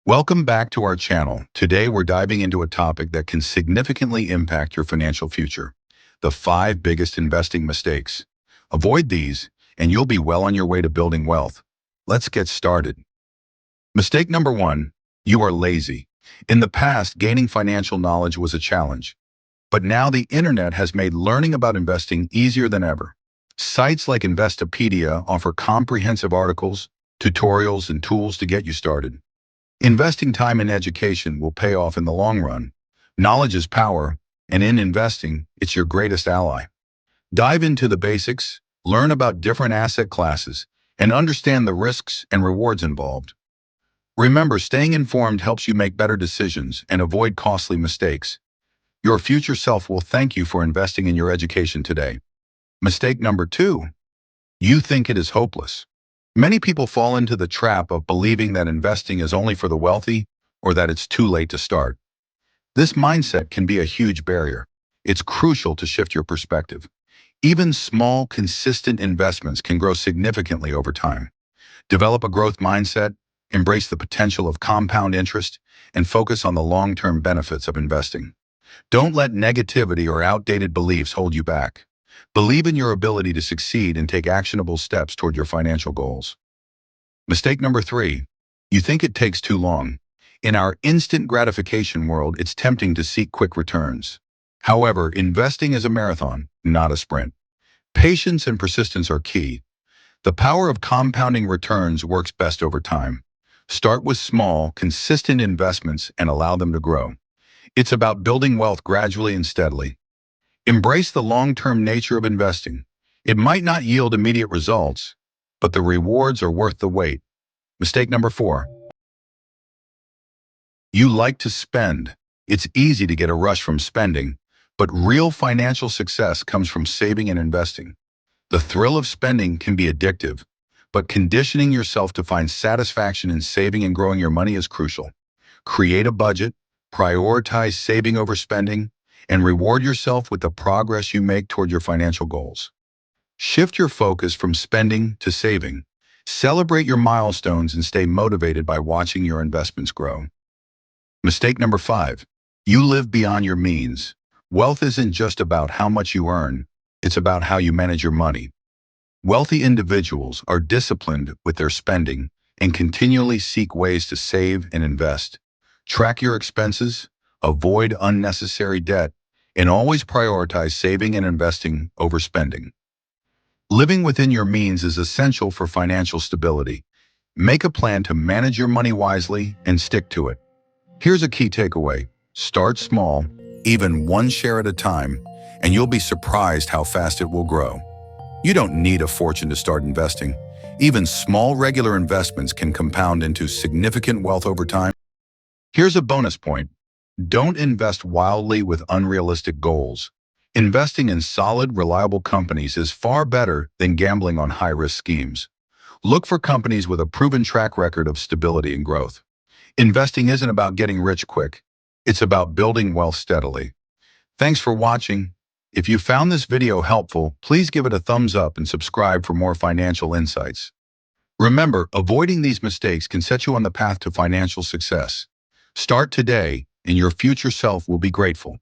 Welcome back to our channel. Today we're diving into a topic that can significantly impact your financial future. The 5 biggest investing mistakes. Avoid these, and you'll be well on your way to building wealth. Let's get started. Mistake number 1. You are lazy. In the past, gaining financial knowledge was a challenge. But now the internet has made learning about investing easier than ever. Sites like Investopedia offer comprehensive articles, tutorials, and tools to get you started. Investing time in education will pay off in the long run. Knowledge is power, and in investing, it's your greatest ally. Dive into the basics, learn about different asset classes, and understand the risks and rewards involved. Remember, staying informed helps you make better decisions and avoid costly mistakes. Your future self will thank you for investing in your education today. Mistake number 2. You think it is hopeless. Many people fall into the trap of believing that investing is only for the wealthy or that it's too late to start. This mindset can be a huge barrier. It's crucial to shift your perspective. Even small, consistent investments can grow significantly over time. Develop a growth mindset, embrace the potential of compound interest, and focus on the long-term benefits of investing. Don't let negativity or outdated beliefs hold you back. Believe in your ability to succeed and take actionable steps toward your financial goals. Mistake number 3. You think it takes too long. In our instant gratification world, it's tempting to seek quick returns. However, investing is a marathon, not a sprint. Patience and persistence are key. The power of compounding returns works best over time. Start with small, consistent investments and allow them to grow. It's about building wealth gradually and steadily. Embrace the long-term nature of investing. It might not yield immediate results, but the rewards are worth the wait. Mistake number 4. You like to spend. It's easy to get a rush from spending, but real financial success comes from saving and investing. The thrill of spending can be addictive, but conditioning yourself to find satisfaction in saving and growing your money is crucial. Create a budget, prioritize saving over spending, and reward yourself with the progress you make toward your financial goals. Shift your focus from spending to saving. Celebrate your milestones and stay motivated by watching your investments grow. Mistake number 5. You live beyond your means. Wealth isn't just about how much you earn, it's about how you manage your money. Wealthy individuals are disciplined with their spending and continually seek ways to save and invest. Track your expenses, avoid unnecessary debt, and always prioritize saving and investing over spending. Living within your means is essential for financial stability. Make a plan to manage your money wisely and stick to it. Here's a key takeaway. Start small, even one share at a time, and you'll be surprised how fast it will grow. You don't need a fortune to start investing. Even small regular investments can compound into significant wealth over time. Here's a bonus point. Don't invest wildly with unrealistic goals. Investing in solid, reliable companies is far better than gambling on high-risk schemes. Look for companies with a proven track record of stability and growth. Investing isn't about getting rich quick. It's about building wealth steadily. Thanks for watching. If you found this video helpful, please give it a thumbs up and subscribe for more financial insights. Remember, avoiding these mistakes can set you on the path to financial success. Start today, and your future self will be grateful.